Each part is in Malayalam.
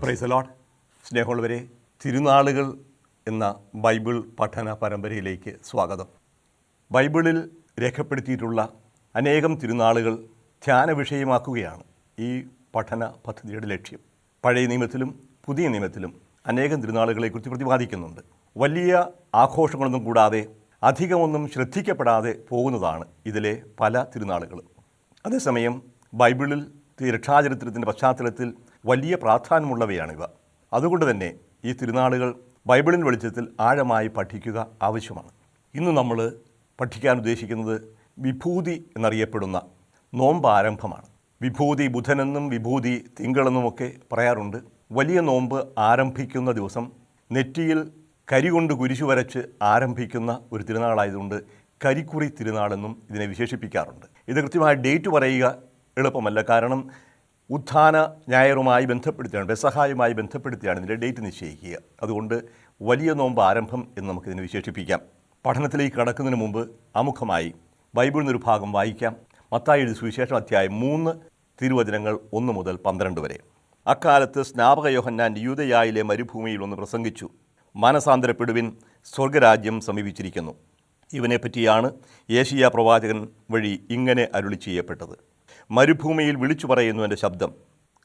Praise Lord. സ്നേഹമുള്ളവരെ, തിരുനാളുകൾ എന്ന ബൈബിൾ പഠന പരമ്പരയിലേക്ക് സ്വാഗതം. ബൈബിളിൽ രേഖപ്പെടുത്തിയിട്ടുള്ള അനേകം തിരുനാളുകൾ ധ്യാന വിഷയമാക്കുകയാണ് ഈ പഠന പദ്ധതിയുടെ ലക്ഷ്യം. പഴയ നിയമത്തിലും പുതിയ നിയമത്തിലും അനേകം തിരുനാളുകളെക്കുറിച്ച് പ്രതിപാദിക്കുന്നുണ്ട്. വലിയ ആഘോഷങ്ങളൊന്നും കൂടാതെ അധികമൊന്നും ശ്രദ്ധിക്കപ്പെടാതെ പോകുന്നതാണ് ഇതിലെ പല തിരുനാളുകളും. അതേസമയം ബൈബിളിൽ രക്ഷാചരിത്രത്തിൻ്റെ പശ്ചാത്തലത്തിൽ വലിയ പ്രാധാന്യമുള്ളവയാണിവ. അതുകൊണ്ട് തന്നെ ഈ തിരുനാളുകൾ ബൈബിളിൻ്റെ വെളിച്ചത്തിൽ ആഴമായി പഠിക്കുക ആവശ്യമാണ്. ഇന്ന് നമ്മൾ പഠിക്കാൻ ഉദ്ദേശിക്കുന്നത് വിഭൂതി എന്നറിയപ്പെടുന്ന നോമ്പ് ആരംഭമാണ്. വിഭൂതി ബുധനെന്നും വിഭൂതി തിങ്കളെന്നുമൊക്കെ പറയാറുണ്ട്. വലിയ നോമ്പ് ആരംഭിക്കുന്ന ദിവസം നെറ്റിയിൽ കരി കൊണ്ട് കുരിശു വരച്ച് ആരംഭിക്കുന്ന ഒരു തിരുനാളായതുകൊണ്ട് കരിക്കുറി തിരുനാളെന്നും ഇതിനെ വിശേഷിപ്പിക്കാറുണ്ട്. ഇത് കൃത്യമായ ഡേറ്റ് പറയുക എളുപ്പമല്ല, കാരണം ഉത്ഥാന ഞായറുമായി ബന്ധപ്പെടുത്തിയാണ്, പെസഹായുമായി ബന്ധപ്പെടുത്തിയാണ് ഇതിൻ്റെ ഡേറ്റ് നിശ്ചയിക്കുക. അതുകൊണ്ട് വലിയ നോമ്പ് ആരംഭം എന്ന് നമുക്കിതിനെ വിശേഷിപ്പിക്കാം. പഠനത്തിലേക്ക് കടക്കുന്നതിന് മുമ്പ് ആമുഖമായി ബൈബിളിൽ നിന്നൊരു ഭാഗം വായിക്കാം. മത്തായി എഴുതിയ സുവിശേഷം അധ്യായം 3 തിരുവചനങ്ങൾ 1 മുതൽ 12 വരെ. അക്കാലത്ത് സ്നാപക യോഹന്നാൻ യൂദയായിലെ മരുഭൂമിയിൽ ഒന്ന് പ്രസംഗിച്ചു, മാനസാന്തരപ്പെടുവിൻ, സ്വർഗരാജ്യം സമീപിച്ചിരിക്കുന്നു. ഇവനെപ്പറ്റിയാണ് യേശയ്യാ പ്രവാചകൻ വഴി ഇങ്ങനെ അരുളി ചെയ്യപ്പെട്ടത്. മരുഭൂമിയിൽ വിളിച്ചു പറയുന്നവൻ്റെ ശബ്ദം,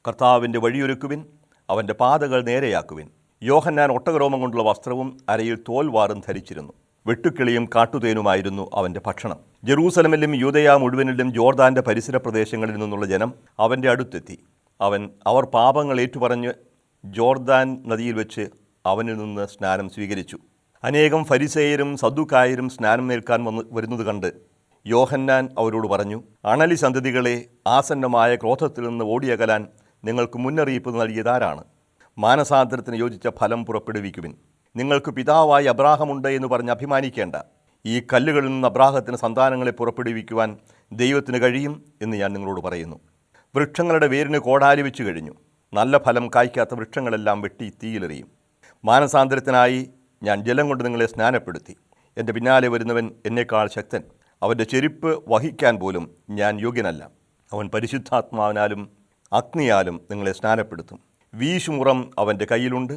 കർത്താവിൻ്റെ വഴിയൊരുക്കുവിൻ, അവൻ്റെ പാതകൾ നേരെയാക്കുവിൻ. യോഹന്നാൻ ഒട്ടകരോമം കൊണ്ടുള്ള വസ്ത്രവും അരയിൽ തോൽവാറും ധരിച്ചിരുന്നു. വെട്ടുക്കിളിയും കാട്ടുതേനുമായിരുന്നു അവൻ്റെ ഭക്ഷണം. ജെറൂസലമിലും യൂദയ മുഴുവനിലും ജോർദാൻ്റെ പരിസര പ്രദേശങ്ങളിൽ നിന്നുള്ള ജനം അവൻ്റെ അടുത്തെത്തി. അവർ പാപങ്ങൾ ഏറ്റുപറഞ്ഞ് ജോർദാൻ നദിയിൽ വെച്ച് അവനിൽ നിന്ന് സ്നാനം സ്വീകരിച്ചു. അനേകം ഫരിസേയരും സദ്ദുക്കായരും സ്നാനം ഏൽക്കാൻ വരുന്നത് കണ്ട് യോഹന്നാൻ അവരോട് പറഞ്ഞു, അണലി സന്തതികളെ, ആസന്നമായ ക്രോധത്തിൽ നിന്ന് ഓടിയകലാൻ നിങ്ങൾക്ക് മുന്നറിയിപ്പ് നൽകിയതാരാണ്? മാനസാന്തരത്തിന് യോജിച്ച ഫലം പുറപ്പെടുവിക്കുവിൻ. നിങ്ങൾക്ക് പിതാവായി അബ്രാഹമുണ്ട് എന്ന് പറഞ്ഞ് അഭിമാനിക്കേണ്ട. ഈ കല്ലുകളിൽ നിന്ന് അബ്രാഹത്തിന് സന്താനങ്ങളെ പുറപ്പെടുവിക്കുവാൻ ദൈവത്തിന് കഴിയും എന്ന് ഞാൻ നിങ്ങളോട് പറയുന്നു. വൃക്ഷങ്ങളുടെ വേരിന് കോടാലി വെച്ച് കഴിഞ്ഞു. നല്ല ഫലം കായ്ക്കാത്ത വൃക്ഷങ്ങളെല്ലാം വെട്ടി തീയിലെറിയും. മാനസാന്തരത്തിനായി ഞാൻ ജലം കൊണ്ട് നിങ്ങളെ സ്നാനപ്പെടുത്തി. എൻ്റെ പിന്നാലെ വരുന്നവൻ എന്നേക്കാൾ ശക്തൻ. അവൻ്റെ ചെരുപ്പ് വഹിക്കാൻ പോലും ഞാൻ യോഗ്യനല്ല. അവൻ പരിശുദ്ധാത്മാവിനാലും അഗ്നിയാലും നിങ്ങളെ സ്നാനപ്പെടുത്തും. വീശുമുറം അവൻ്റെ കയ്യിലുണ്ട്.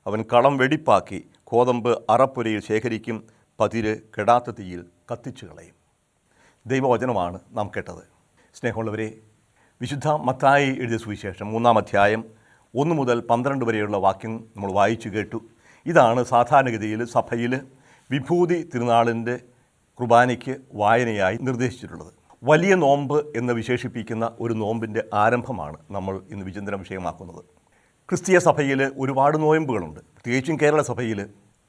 അവൻ കളം വെടിപ്പാക്കി കോതമ്പ് അറപ്പുരയിൽ ശേഖരിക്കും, പതിര് കെടാത്ത തീയിൽ കത്തിച്ചു കളയും. ദൈവവചനമാണ് നാം കേട്ടത്. സ്നേഹമുള്ളവരെ, വിശുദ്ധ മത്തായി എഴുതിയ സുവിശേഷം 3-ാം അധ്യായം 1 മുതൽ 12 വരെയുള്ള വാക്യം നമ്മൾ വായിച്ചു കേട്ടു. ഇതാണ് സാധാരണഗതിയിൽ സഭയിൽ വിഭൂതി തിരുനാളിൻ്റെ കുർബാനയ്ക്ക് വായനയായി നിർദ്ദേശിച്ചിട്ടുള്ളത്. വലിയ നോമ്പ് എന്ന് വിശേഷിപ്പിക്കുന്ന ഒരു നോമ്പിൻ്റെ ആരംഭമാണ് നമ്മൾ ഇന്ന് വിചിന്തന വിഷയമാക്കുന്നത്. ക്രിസ്തീയ സഭയിൽ ഒരുപാട് നോയമ്പുകളുണ്ട്. പ്രത്യേകിച്ചും കേരള സഭയിൽ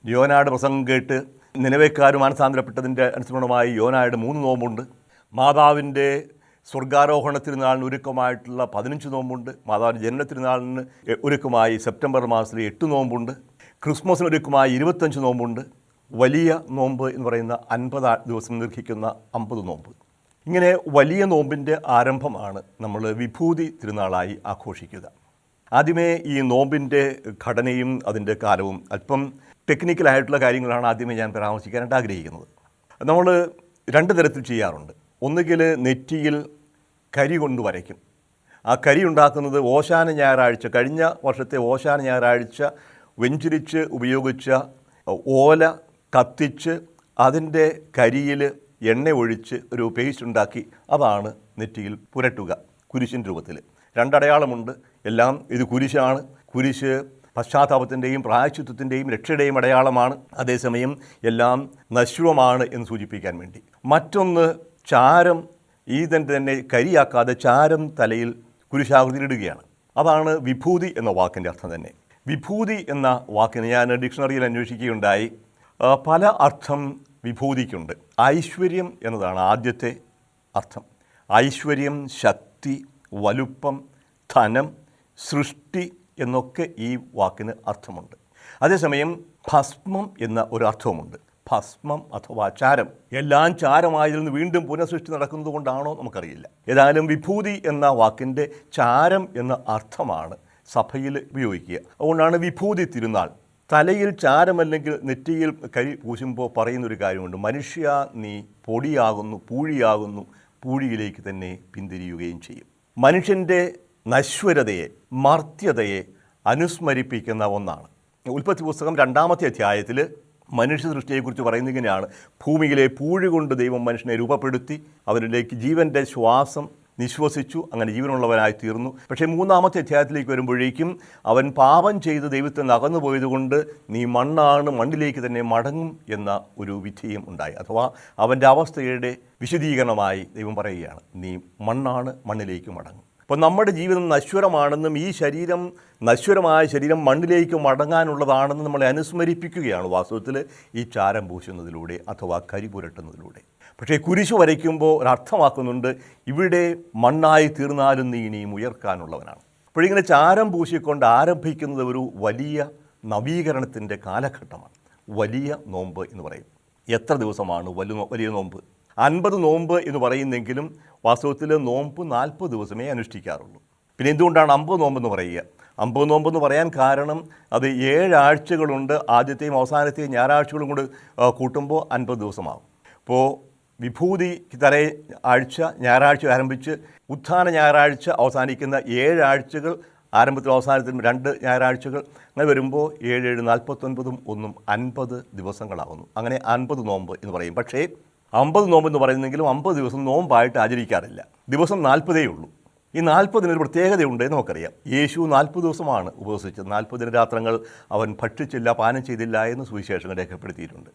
യോനായുടെ പ്രസംഗം കേട്ട് നിനവേക്കാർ മാനസാന്തരപ്പെട്ടതിൻ്റെ അനുസരണമായി യോനായുടെ 3 നോമ്പുണ്ട്. മാതാവിൻ്റെ സ്വർഗാരോഹണ തിരുനാളിന് ഒരുക്കമായിട്ടുള്ള 15 നോമ്പുണ്ട്. മാതാവിൻ്റെ ജനന തിരുനാളിന് ഒരുക്കമായി സെപ്റ്റംബർ മാസത്തിലെ 8 നോമ്പുണ്ട്. ക്രിസ്മസിന് ഒരുക്കമായി 25 നോമ്പുണ്ട്. വലിയ നോമ്പ് എന്ന് പറയുന്ന 50 ദിവസം ദീർഘിക്കുന്ന 50 നോമ്പ്. ഇങ്ങനെ വലിയ നോമ്പിൻ്റെ ആരംഭമാണ് നമ്മൾ വിഭൂതി തിരുനാളായി ആഘോഷിക്കുക. ആദ്യമേ ഈ നോമ്പിൻ്റെ ഘടനയും അതിൻ്റെ കാലവും അല്പം ടെക്നിക്കലായിട്ടുള്ള കാര്യങ്ങളാണ് ആദ്യമേ ഞാൻ പരാമർശിക്കാനായിട്ട് ആഗ്രഹിക്കുന്നത്. നമ്മൾ 2 തരത്തിൽ ചെയ്യാറുണ്ട്. ഒന്നുകിൽ നെറ്റിയിൽ കരി കൊണ്ട് വരയ്ക്കും. ആ കരി ഉണ്ടാക്കുന്നത് ഓശാന ഞായറാഴ്ച, കഴിഞ്ഞ വർഷത്തെ ഓശാന ഞായറാഴ്ച വെഞ്ചരിച്ച് ഉപയോഗിച്ച ഓല കത്തിച്ച് അതിൻ്റെ കരിയിൽ എണ്ണ ഒഴിച്ച് ഒരു പേസ്റ്റ് ഉണ്ടാക്കി അതാണ് നെറ്റിയിൽ പുരട്ടുക, കുരിശിൻ്റെ രൂപത്തിൽ. 2 അടയാളമുണ്ട്. എല്ലാം ഇത് കുരിശാണ്. കുരിശ് പശ്ചാത്താപത്തിൻ്റെയും പ്രായശ്ചിത്വത്തിൻ്റെയും രക്ഷയുടെയും അടയാളമാണ്. അതേസമയം എല്ലാം നശ്വരമാണ് എന്ന് സൂചിപ്പിക്കാൻ വേണ്ടി. മറ്റൊന്ന് ചാരം, തന്നെ കരിയാക്കാതെ ചാരം തലയിൽ കുരിശാകൃതിയിലിടുകയാണ്. അതാണ് വിഭൂതി എന്ന വാക്കിൻ്റെ അർത്ഥം തന്നെ. വിഭൂതി എന്ന വാക്കിന് ഞാൻ ഡിക്ഷണറിയിൽ അന്വേഷിക്കുകയുണ്ടായി. പല അർത്ഥം വിഭൂതിക്കുണ്ട്. ഐശ്വര്യം എന്നതാണ് ആദ്യത്തെ അർത്ഥം. ഐശ്വര്യം, ശക്തി, വലുപ്പം, ധനം, സൃഷ്ടി എന്നൊക്കെ ഈ വാക്കിന് അർത്ഥമുണ്ട്. അതേസമയം ഭസ്മം എന്ന ഒരു അർത്ഥവുമുണ്ട്. ഭസ്മം അഥവാ ചാരം. എല്ലാം ചാരമായതിൽ നിന്ന് വീണ്ടും പുനഃസൃഷ്ടി നടക്കുന്നത് കൊണ്ടാണോ നമുക്കറിയില്ല. ഏതായാലും വിഭൂതി എന്ന വാക്കിൻ്റെ ചാരം എന്ന അർത്ഥമാണ് സഭയിൽ ഉപയോഗിക്കുക. അതുകൊണ്ടാണ് വിഭൂതി തിരുനാൾ. തലയിൽ ചാരമല്ലെങ്കിൽ നെറ്റിയിൽ കരി പൂശുമ്പോൾ പറയുന്നൊരു കാര്യമുണ്ട്, മനുഷ്യ നീ പൊടിയാകുന്നു, പൂഴിയാകുന്നു, പൂഴിയിലേക്ക് തന്നെ പിന്തിരിയുകയും ചെയ്യും. മനുഷ്യൻ്റെ നശ്വരതയെ, മർത്യതയെ അനുസ്മരിപ്പിക്കുന്ന ഒന്നാണ്. ഉൽപ്പത്തി പുസ്തകം 2-ാമത്തെ അധ്യായത്തിൽ മനുഷ്യ സൃഷ്ടിയെക്കുറിച്ച് പറയുന്നത് ഇങ്ങനെയാണ്: ഭൂമിയിലെ പൂഴി കൊണ്ട് ദൈവം മനുഷ്യനെ രൂപപ്പെടുത്തി, അവരിലേക്ക് ജീവൻ്റെ ശ്വാസം നിശ്വസിച്ചു, അങ്ങനെ ജീവനുള്ളവനായി തീർന്നു. പക്ഷേ 3-ാമത്തെ അധ്യായത്തിലേക്ക് വരുമ്പോഴേക്കും അവൻ പാപം ചെയ്ത് ദൈവത്തിൽ നിന്ന് അകന്നു പോയതുകൊണ്ട് നീ മണ്ണാണ്, മണ്ണിലേക്ക് തന്നെ മടങ്ങും എന്ന ഒരു വിധിയും ഉണ്ടായി. അഥവാ അവൻ്റെ അവസ്ഥയുടെ വിശദീകരണമായി ദൈവം പറയുകയാണ്, നീ മണ്ണാണ്, മണ്ണിലേക്ക് മടങ്ങും. അപ്പോൾ നമ്മുടെ ജീവിതം നശ്വരമാണെന്നും ഈ ശരീരം, നശ്വരമായ ശരീരം മണ്ണിലേക്ക് മടങ്ങാനുള്ളതാണെന്ന് നമ്മളെ അനുസ്മരിപ്പിക്കുകയാണ് വാസ്തവത്തിൽ ഈ ചാരം പൂശുന്നതിലൂടെ അഥവാ കരി പുരട്ടുന്നതിലൂടെ. പക്ഷേ കുരിശു വരയ്ക്കുമ്പോൾ ഒരർത്ഥമാക്കുന്നുണ്ട്, ഇവിടെ മണ്ണായി തീർന്നാലും നീ ഇനിയും ഉയർക്കാനുള്ളവനാണ്. അപ്പോഴിങ്ങനെ ചാരം പൂശിക്കൊണ്ട് ആരംഭിക്കുന്നത് ഒരു വലിയ നവീകരണത്തിൻ്റെ കാലഘട്ടമാണ്. വലിയ നോമ്പ് എന്ന് പറയും. എത്ര ദിവസമാണ് വലിയ നോമ്പ്? 50 നോമ്പ് എന്ന് പറയുന്നെങ്കിലും വാസ്തവത്തിൽ നോമ്പ് 40 ദിവസമേ അനുഷ്ഠിക്കാറുള്ളൂ. പിന്നെ എന്തുകൊണ്ടാണ് 50 നോമ്പെന്ന് പറയുക? 50 നോമ്പെന്ന് പറയാൻ കാരണം അത് 7 ആഴ്ചകളുണ്ട്. ആദ്യത്തെയും അവസാനത്തെയും ഞായറാഴ്ചകളും കൂടി കൂട്ടുമ്പോൾ 50 ദിവസമാകും. അപ്പോൾ വിഭൂതി തലേ ആഴ്ച ഞായറാഴ്ച ആരംഭിച്ച് ഉത്ഥാന ഞായറാഴ്ച അവസാനിക്കുന്ന 7 ആഴ്ചകൾ, ആരംഭത്തിലും അവസാനത്തിലും 2 ഞായറാഴ്ചകൾ, അങ്ങനെ വരുമ്പോൾ 7, 7, 49 1 50 ദിവസങ്ങളാകുന്നു. അങ്ങനെ 50 നോമ്പ് എന്ന് പറയും. പക്ഷേ 50 നോമ്പ് എന്ന് പറയുന്നെങ്കിലും 50 ദിവസം നോമ്പായിട്ട് ആചരിക്കാറില്ല. ദിവസം 40 ഉള്ളൂ. ഈ 40 പ്രത്യേകതയുണ്ട് നമുക്കറിയാം. യേശു 40 ദിവസമാണ് ഉപവസിച്ചത്. 40 ദിനരാത്രങ്ങൾ അവൻ ഭക്ഷിച്ചില്ല, പാനം ചെയ്തില്ല എന്ന് സുവിശേഷങ്ങൾ രേഖപ്പെടുത്തിയിട്ടുണ്ട്.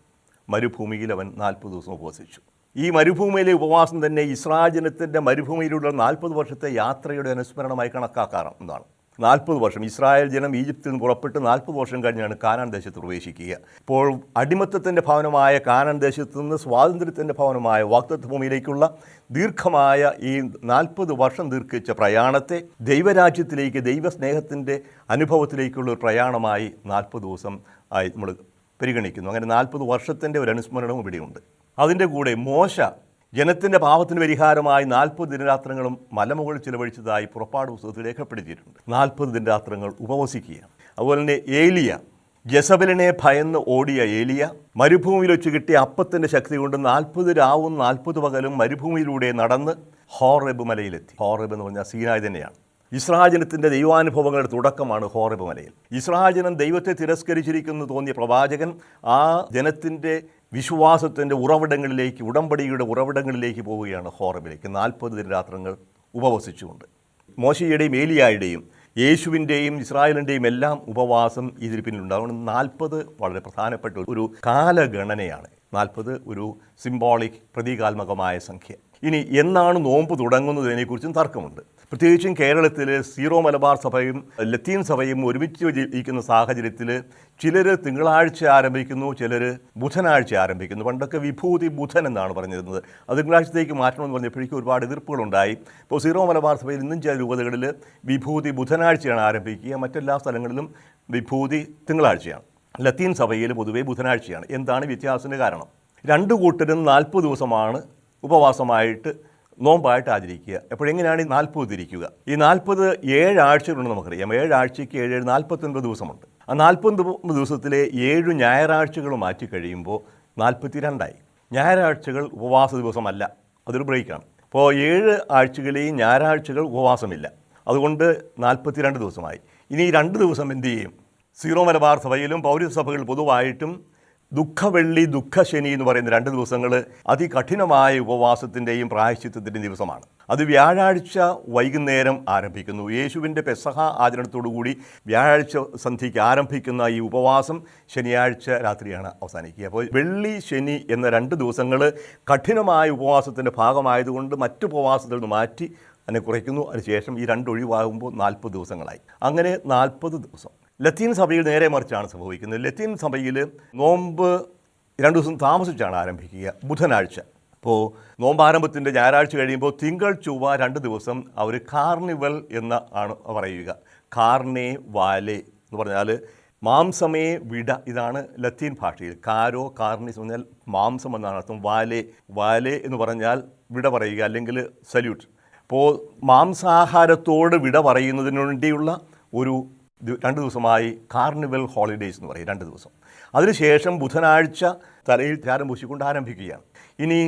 മരുഭൂമിയിൽ അവൻ 40 ദിവസം ഉപവസിച്ചു. ഈ മരുഭൂമിയിലെ ഉപവാസം തന്നെ ഇസ്രായേൽ ജനത്തിൻ്റെ മരുഭൂമിയിലുള്ള 40 വർഷത്തെ യാത്രയുടെ അനുസ്മരണമായി കണക്കാക്കാറുന്നതാണ്. 40 വർഷം ഇസ്രായേൽ ജനം ഈജിപ്തിൽ നിന്ന് പുറപ്പെട്ട് 40 വർഷം കഴിഞ്ഞാണ് കാനാൻ ദേശത്ത് പ്രവേശിക്കുക. ഇപ്പോൾ അടിമത്തത്തിൻ്റെ ഭവനമായ കാനാൻ ദേശത്ത് നിന്ന് സ്വാതന്ത്ര്യത്തിൻ്റെ ഭവനമായ വാഗ്ദത്ത ഭൂമിയിലേക്കുള്ള ദീർഘമായ ഈ 40 വർഷം ദീർഘിച്ച പ്രയാണത്തെ ദൈവരാജ്യത്തിലേക്ക്, ദൈവസ്നേഹത്തിൻ്റെ അനുഭവത്തിലേക്കുള്ള ഒരു പ്രയാണമായി 40 ദിവസം ആയി നമ്മൾ പരിഗണിക്കുന്നു. അങ്ങനെ 40 വർഷത്തിൻ്റെ ഒരു അനുസ്മരണവും ഇവിടെയുണ്ട്. അതിൻ്റെ കൂടെ മോശ ജനത്തിൻ്റെ പാപത്തിന് പരിഹാരമായി 40 ദിനരാത്രങ്ങളും മലമുകളിൽ ചിലവഴിച്ചതായി പുറപ്പാട് പുസ്തകത്തിൽ രേഖപ്പെടുത്തിയിട്ടുണ്ട്. 40 ദിനരാത്രങ്ങൾ ഉപവസിക്കുകയാണ്. അതുപോലെ തന്നെ ഏലിയ, ജസബലിനെ ഭയന്ന് ഓടിയ ഏലിയ മരുഭൂമിയിൽ വെച്ച് കിട്ടിയ അപ്പത്തിൻ്റെ ശക്തി കൊണ്ട് 40 രാവും 40 പകലും മരുഭൂമിയിലൂടെ നടന്ന് ഹോറേബ് മലയിലെത്തി. ഹോറേബ് എന്ന് പറഞ്ഞാൽ സീനായ് തന്നെയാണ്. ഇസ്രായേൽ ജനത്തിൻ്റെ ദൈവാനുഭവങ്ങളുടെ തുടക്കമാണ് ഹോറേബ് മലയിൽ. ഇസ്രായേൽ ജനം ദൈവത്തെ തിരസ്കരിച്ചിരിക്കുന്നു തോന്നിയ പ്രവാചകൻ ആ ജനത്തിൻ്റെ വിശ്വാസത്തിൻ്റെ ഉറവിടങ്ങളിലേക്ക്, ഉടമ്പടിയുടെ ഉറവിടങ്ങളിലേക്ക് പോവുകയാണ് ഹോറേബിലേക്ക്. 40 ദിനരാത്രങ്ങൾ ഉപവസിച്ചുകൊണ്ട് മോശയുടെയും ഏലിയായുടെയും യേശുവിൻ്റെയും ഇസ്രായേലിൻ്റെയും എല്ലാം ഉപവാസം ഇതിൽ പിന്നിലുണ്ട്. അതുകൊണ്ട് 40 വളരെ പ്രധാനപ്പെട്ട ഒരു കാലഗണനയാണ്. 40 ഒരു സിംബോളിക്, പ്രതീകാത്മകമായ സംഖ്യ. ഇനി എന്നാണ് നോമ്പ് തുടങ്ങുന്നതിനെക്കുറിച്ചും തർക്കമുണ്ട്. പ്രത്യേകിച്ചും കേരളത്തിൽ സീറോ മലബാർ സഭയും ലത്തീൻ സഭയും ഒരുമിച്ച് ജീവിക്കുന്ന സാഹചര്യത്തിൽ ചിലർ തിങ്കളാഴ്ച ആരംഭിക്കുന്നു, ചിലർ ബുധനാഴ്ച ആരംഭിക്കുന്നു. പണ്ടൊക്കെ വിഭൂതി ബുധൻ എന്നാണ് പറഞ്ഞിരുന്നത്. അത് തിങ്കളാഴ്ചത്തേക്ക് മാറ്റണമെന്ന് പറഞ്ഞപ്പോഴേക്കും ഒരുപാട് എതിർപ്പുകളുണ്ടായി. ഇപ്പോൾ സീറോ മലബാർ സഭയിൽ ഇന്നും ചില രൂപതകളിൽ വിഭൂതി ബുധനാഴ്ചയാണ് ആരംഭിക്കുക, മറ്റെല്ലാ സ്ഥലങ്ങളിലും വിഭൂതി തിങ്കളാഴ്ചയാണ്. ലത്തീൻ സഭയിൽ പൊതുവേ ബുധനാഴ്ചയാണ്. എന്താണ് വ്യത്യാസത്തിന് കാരണം? 2 കൂട്ടരും 40 ദിവസമാണ് ഉപവാസമായിട്ട് നോമ്പായിട്ട് ആചരിക്കുക. എപ്പോഴെങ്ങനെയാണ് ഈ 40 തിരിക്കുക? ഈ 40 7 ആഴ്ചകളുണ്ട് നമുക്കറിയാം. 7 ആഴ്ചയ്ക്ക് 7 49 ദിവസമുണ്ട്. ആ 49 ദിവസത്തിലെ 7 ഞായറാഴ്ചകൾ മാറ്റി കഴിയുമ്പോൾ 42ആയി. ഞായറാഴ്ചകൾ ഉപവാസ ദിവസമല്ല, അതൊരു ബ്രേക്കാണ്. അപ്പോൾ 7 ആഴ്ചകളെയും ഞായറാഴ്ചകൾ ഉപവാസമില്ല. അതുകൊണ്ട് 42 ദിവസമായി. ഇനി 2 ദിവസം എന്ത് ചെയ്യും? സീറോ മലബാർ സഭയിലും പൗരസ്ത്യ സഭകൾ പൊതുവായിട്ടും ദുഃഖവെള്ളി, ദുഃഖശനി എന്ന് പറയുന്ന 2 ദിവസങ്ങൾ അതികഠിനമായ ഉപവാസത്തിൻ്റെയും പ്രായശ്ചിത്തത്തിൻ്റെയും ദിവസമാണ്. അത് വ്യാഴാഴ്ച വൈകുന്നേരം ആരംഭിക്കുന്നു. യേശുവിൻ്റെ പെസഹ ആചരണത്തോടുകൂടി വ്യാഴാഴ്ച സന്ധ്യയ്ക്ക് ആരംഭിക്കുന്ന ഈ ഉപവാസം ശനിയാഴ്ച രാത്രിയാണ് അവസാനിക്കുക. അപ്പോൾ വെള്ളി, ശനി എന്ന 2 ദിവസങ്ങൾ കഠിനമായ ഉപവാസത്തിൻ്റെ ഭാഗമായതുകൊണ്ട് മറ്റു ഉപവാസത്തിൽ നിന്ന് മാറ്റി അതിനെ കുറയ്ക്കുന്നു. അതിനുശേഷം ഈ 2 ഒഴിവാകുമ്പോൾ 40 ദിവസങ്ങളായി. അങ്ങനെ 40 ദിവസം. ലത്തീൻ സഭയിൽ നേരെ മറിച്ചാണ് സംഭവിക്കുന്നത്. ലത്തീൻ സഭയിൽ നോമ്പ് 2 ദിവസം താമസിച്ചാണ് ആരംഭിക്കുക, ബുധനാഴ്ച. അപ്പോൾ നോമ്പാരംഭത്തിൻ്റെ ഞായറാഴ്ച കഴിയുമ്പോൾ തിങ്കൾ, ചൊവ്വ 2 ദിവസം അവർ കാർണിവൽ എന്ന് ആണ് പറയുക. കാർണേ വാലെ എന്ന് പറഞ്ഞാൽ മാംസമേ വിട, ഇതാണ് ലത്തീൻ ഭാഷയിൽ. കാരോ കാർണിസ് പറഞ്ഞാൽ മാംസം എന്നാണ് അർത്ഥം. വാലെ, വാലെ എന്ന് പറഞ്ഞാൽ വിട പറയുക, അല്ലെങ്കിൽ സല്യൂട്ട്. അപ്പോൾ മാംസാഹാരത്തോട് വിട പറയുന്നതിന് വേണ്ടിയുള്ള ഒരു 2 ദിവസമായി കാർണിവൽ ഹോളിഡേയ്സ് എന്ന് പറയും. 2 ദിവസം. അതിനുശേഷം ബുധനാഴ്ച തലയിൽ ചാരം പൂശിക്കൊണ്ട് ആരംഭിക്കുകയാണ്. ഇനി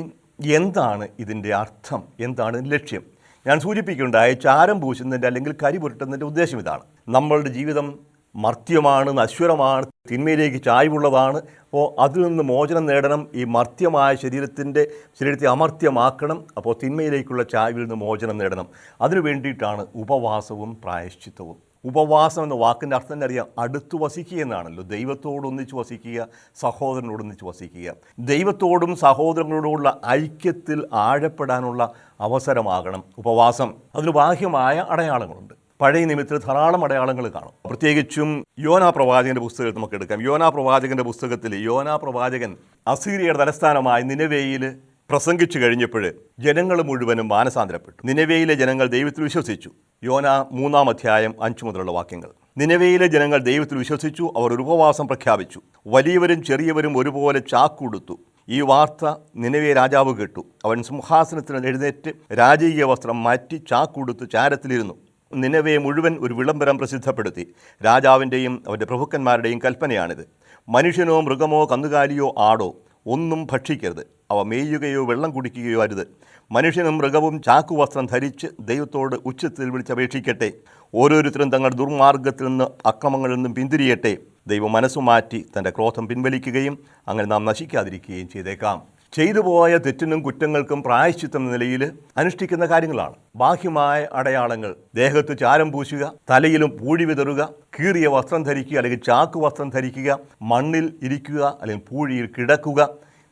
എന്താണ് ഇതിൻ്റെ അർത്ഥം? എന്താണ് ലക്ഷ്യം? ഞാൻ സൂചിപ്പിക്കുകയുണ്ടായ ചാരം പൂശുന്നതിൻ്റെ അല്ലെങ്കിൽ കരി പുരട്ടുന്നതിൻ്റെ ഉദ്ദേശം ഇതാണ്. നമ്മളുടെ ജീവിതം മർത്യമാണ്, നശ്വരമാണ്, തിന്മയിലേക്ക് ചായ്വുള്ളതാണ്. അപ്പോൾ അതിൽ നിന്ന് മോചനം നേടണം. ഈ മർത്യമായ ശരീരത്തെ അമർത്യമാക്കണം. അപ്പോൾ തിന്മയിലേക്കുള്ള ചായ്വിൽ നിന്ന് മോചനം നേടണം. അതിനു വേണ്ടിയിട്ടാണ് ഉപവാസവും പ്രായശ്ചിത്തവും. ഉപവാസം എന്ന വാക്കിൻ്റെ അർത്ഥം തന്നെ അറിയാം, അടുത്തു വസിക്കുക എന്നാണല്ലോ. ദൈവത്തോടൊന്നിച്ച് വസിക്കുക, സഹോദരനോടൊന്നിച്ച് വസിക്കുക. ദൈവത്തോടും സഹോദരങ്ങളോടുള്ള ഐക്യത്തിൽ ആഴപ്പെടാനുള്ള അവസരമാകണം ഉപവാസം. അതിന് ബാഹ്യമായ അടയാളങ്ങളുണ്ട്. പഴയ നിമിത്തത്തിൽ ധാരാളം അടയാളങ്ങൾ കാണും. പ്രത്യേകിച്ചും യോനാ പ്രവാചകൻ്റെ പുസ്തകത്തിൽ നമുക്ക് എടുക്കാം. യോനാ പ്രവാചകൻ്റെ പുസ്തകത്തിൽ യോനാ പ്രവാചകൻ അസീറിയയുടെ തലസ്ഥാനമായ നിനവേയിൽ പ്രസംഗിച്ചു കഴിഞ്ഞപ്പോൾ ജനങ്ങൾ മുഴുവനും മാനസാന്തരപ്പെട്ടു. നിനവേയിലെ ജനങ്ങൾ ദൈവത്തിൽ വിശ്വസിച്ചു. യോനാ 3-ാം അധ്യായം 5 മുതലുള്ള വാക്യങ്ങൾ. നിനവേയിലെ ജനങ്ങൾ ദൈവത്തിൽ വിശ്വസിച്ചു. അവർ ഒരു ഉപവാസം പ്രഖ്യാപിച്ചു. വലിയവരും ചെറിയവരും ഒരുപോലെ ചാക്കുടുത്തു. ഈ വാർത്ത നിനവേ രാജാവ് കേട്ടു. അവൻ സിംഹാസനത്തിൽ എഴുന്നേറ്റ് രാജകീയ വസ്ത്രം മാറ്റി ചാക്കുടുത്ത് ചാരത്തിലിരുന്നു. നിനവേ മുഴുവൻ ഒരു വിളംബരം പ്രസിദ്ധപ്പെടുത്തി. രാജാവിൻ്റെയും അവൻ്റെ പ്രഭുക്കന്മാരുടെയും കൽപ്പനയാണിത്. മനുഷ്യനോ മൃഗമോ കന്നുകാലിയോ ആടോ ഒന്നും ഭക്ഷിക്കരുത്. അവ മേയുകയോ വെള്ളം കുടിക്കുകയോ അരുത്. മനുഷ്യനും മൃഗവും ചാക്കുവസ്ത്രം ധരിച്ച് ദൈവത്തോട് ഉച്ചത്തിൽ വിളിച്ചപേക്ഷിക്കട്ടെ. ഓരോരുത്തരും തങ്ങളുടെ ദുർമാർഗത്തിൽ നിന്ന് അക്രമങ്ങളിൽ നിന്നും പിന്തിരിയട്ടെ. ദൈവം മനസ്സുമാറ്റി തൻ്റെ ക്രോധം പിൻവലിക്കുകയും അങ്ങനെ നാം നശിക്കാതിരിക്കുകയും ചെയ്തേക്കാം. ചെയ്തുപോയ തെറ്റിനും കുറ്റങ്ങൾക്കും പ്രായശ്ചിത്തം എന്ന നിലയിൽ അനുഷ്ഠിക്കുന്ന കാര്യങ്ങളാണ്. ബാഹ്യമായ അടയാളങ്ങൾ: ദേഹത്ത് ചാരം പൂശുക, തലയിലും പൂഴി വിതറുക, കീറിയ വസ്ത്രം ധരിക്കുക അല്ലെങ്കിൽ ചാക്ക് വസ്ത്രം ധരിക്കുക, മണ്ണിൽ ഇരിക്കുക അല്ലെങ്കിൽ പൂഴിയിൽ കിടക്കുക,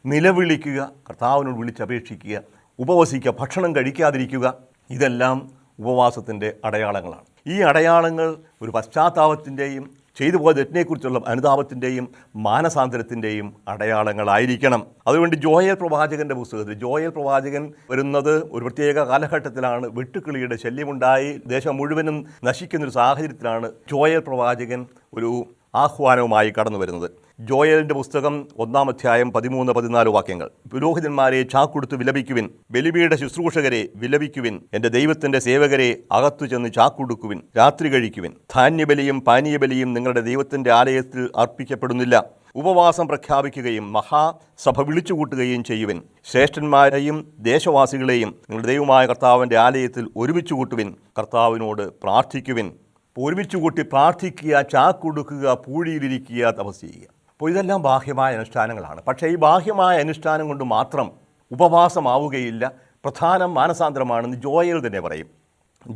നിലവിളിക്കുക, കർത്താവിനോട് വിളിച്ചപേക്ഷിക്കുക, ഉപവസിക്കുക, ഭക്ഷണം കഴിക്കാതിരിക്കുക. ഇതെല്ലാം ഉപവാസത്തിൻ്റെ അടയാളങ്ങളാണ്. ഈ അടയാളങ്ങൾ ഒരു പശ്ചാത്താപത്തിൻ്റെയും ചെയ്തു പോയ തെറ്റിനെക്കുറിച്ചുള്ള അനുതാപത്തിൻ്റെയും മാനസാന്തരത്തിൻ്റെയും അടയാളങ്ങളായിരിക്കണം. അതുകൊണ്ട് ജോയേൽ പ്രവാചകൻ്റെ പുസ്തകത്തിൽ ജോയേൽ പ്രവാചകൻ വരുന്നത് ഒരു പ്രത്യേക കാലഘട്ടത്തിലാണ്. വെട്ടുക്കിളിയുടെ ശല്യമുണ്ടായി ദേശം മുഴുവനും നശിക്കുന്നൊരു സാഹചര്യത്തിലാണ് ജോയേൽ പ്രവാചകൻ ഒരു ആഹ്വാനവുമായി കടന്നു വരുന്നത്. ജോയേലിൻ്റെ പുസ്തകം 1-ാം അധ്യായം 13-14 വാക്യങ്ങൾ. പുരോഹിതന്മാരെ ചാക്കുടുത്ത് വിലപിക്കുവിൻ, ബലിപീഠ ശുശ്രൂഷകരെ വിലപിക്കുവിൻ, എൻ്റെ ദൈവത്തിൻ്റെ സേവകരെ അകത്തു ചെന്ന് ചാക്കുടുക്കുവിൻ, രാത്രി കഴിക്കുവിൻ. ധാന്യബലിയും പാനീയബലിയും നിങ്ങളുടെ ദൈവത്തിൻ്റെ ആലയത്തിൽ അർപ്പിക്കപ്പെടുന്നില്ല. ഉപവാസം പ്രഖ്യാപിക്കുകയും മഹാസഭ വിളിച്ചുകൂട്ടുകയും ചെയ്യുവിൻ. ശ്രേഷ്ഠന്മാരെയും ദേശവാസികളെയും നിങ്ങളുടെ ദൈവമായ കർത്താവിൻ്റെ ആലയത്തിൽ ഒരുമിച്ച് കൂട്ടുവിൻ. കർത്താവിനോട് പ്രാർത്ഥിക്കുവിൻ. ഒരുമിച്ച് കൂട്ടി പ്രാർത്ഥിക്കുക, ചാക്കുടുക്കുക, പൂഴിയിലിരിക്കുക, തപസ് ചെയ്യുക. അപ്പോൾ ഇതെല്ലാം ബാഹ്യമായ അനുഷ്ഠാനങ്ങളാണ്. പക്ഷേ ഈ ബാഹ്യമായ അനുഷ്ഠാനം കൊണ്ട് മാത്രം ഉപവാസമാവുകയില്ല. പ്രധാനം മാനസാന്തരമാണെന്ന് ജോയേൽ തന്നെ പറയും.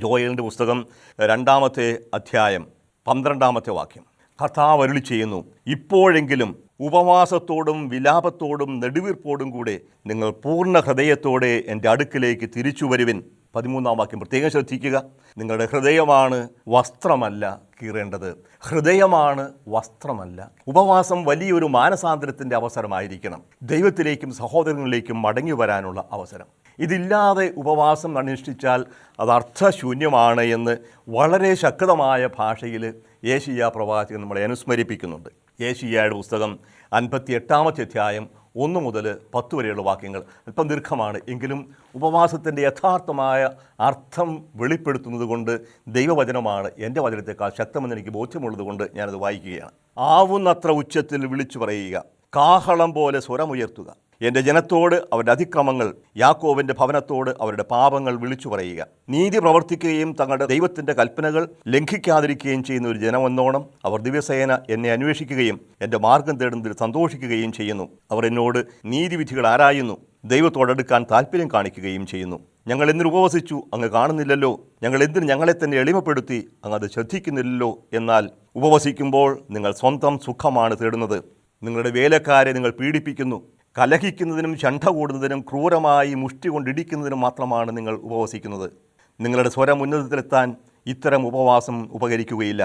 ജോയേലിൻ്റെ പുസ്തകം 2-ാമത്തെ അധ്യായം 12-ാമത്തെ വാക്യം. കർത്താവ് അരുളി ചെയ്യുന്നു, ഇപ്പോഴെങ്കിലും ഉപവാസത്തോടും വിലാപത്തോടും നെടുവീർപ്പോടും കൂടെ നിങ്ങൾ പൂർണ്ണ ഹൃദയത്തോടെ എൻ്റെ അടുക്കിലേക്ക് തിരിച്ചു വരുവിൻ. 13-ാം വാക്യം പ്രത്യേകം ശ്രദ്ധിക്കുക. നിങ്ങളുടെ ഹൃദയമാണ് വസ്ത്രമല്ല കീറേണ്ടത്. ഹൃദയമാണ് വസ്ത്രമല്ല. ഉപവാസം വലിയൊരു മാനസാന്തരത്തിൻ്റെ അവസരമായിരിക്കണം. ദൈവത്തിലേക്കും സഹോദരങ്ങളിലേക്കും മടങ്ങി വരാനുള്ള അവസരം. ഇതില്ലാതെ ഉപവാസം അനുഷ്ഠിച്ചാൽ അത് അർത്ഥശൂന്യമാണ് എന്ന് വളരെ ശക്തമായ ഭാഷയിൽ യേശയ്യാ പ്രവാചകൻ നമ്മളെ അനുസ്മരിപ്പിക്കുന്നുണ്ട്. യേശയ്യായുടെ പുസ്തകം 58-ാമത്തെ അധ്യായം 1 മുതൽ 10 വരെയുള്ള വാക്യങ്ങൾ അല്പം ദീർഘമാണ്. എങ്കിലും ഉപവാസത്തിൻ്റെ യഥാർത്ഥമായ അർത്ഥം വെളിപ്പെടുത്തുന്നത് കൊണ്ട് ദൈവവചനമാണ് എൻ്റെ വചനത്തെക്കാൾ ശക്തമെന്ന് എനിക്ക് ബോധ്യമുള്ളത് കൊണ്ട് ഞാനത് വായിക്കുകയാണ്. ആവുന്നത്ര ഉച്ചത്തിൽ വിളിച്ചു പറയുക, കാഹളം പോലെ സ്വരമുയർത്തുക. എൻ്റെ ജനത്തോട് അവരുടെ അതിക്രമങ്ങൾ, യാക്കോബിൻ്റെ ഭവനത്തോട് അവരുടെ പാപങ്ങൾ വിളിച്ചു പറയുക. നീതി പ്രവർത്തിക്കുകയും തങ്ങളുടെ ദൈവത്തിൻ്റെ കൽപ്പനകൾ ലംഘിക്കാതിരിക്കുകയും ചെയ്യുന്ന ഒരു ജനമെന്നോണം അവർ ദിവസേന എന്നെ അന്വേഷിക്കുകയും എൻ്റെ മാർഗം തേടുന്നതിൽ സന്തോഷിക്കുകയും ചെയ്യുന്നു. അവർ എന്നോട് നീതിവിധികൾ ആരായുന്നു, ദൈവത്തോടടുക്കാൻ താല്പര്യം കാണിക്കുകയും ചെയ്യുന്നു. ഞങ്ങൾ എന്തിനു ഉപവസിച്ചു, അങ്ങ് കാണുന്നില്ലല്ലോ? ഞങ്ങൾ എന്തിന് ഞങ്ങളെ തന്നെ എളിമപ്പെടുത്തി, അങ്ങ് അത് ശ്രദ്ധിക്കുന്നില്ലല്ലോ? എന്നാൽ ഉപവസിക്കുമ്പോൾ നിങ്ങൾ സ്വന്തം സുഖമാണ് തേടുന്നത്. നിങ്ങളുടെ വേലക്കാരെ നിങ്ങൾ പീഡിപ്പിക്കുന്നു. കലഹിക്കുന്നതിനും ശണ്ഠ കൂടുന്നതിനും ക്രൂരമായി മുഷ്ടി കൊണ്ടിടിക്കുന്നതിനും മാത്രമാണ് നിങ്ങൾ ഉപവസിക്കുന്നത്. നിങ്ങളുടെ സ്വരം ഉന്നതത്തിലെത്താൻ ഇത്തരം ഉപവാസം ഉപകരിക്കുകയില്ല.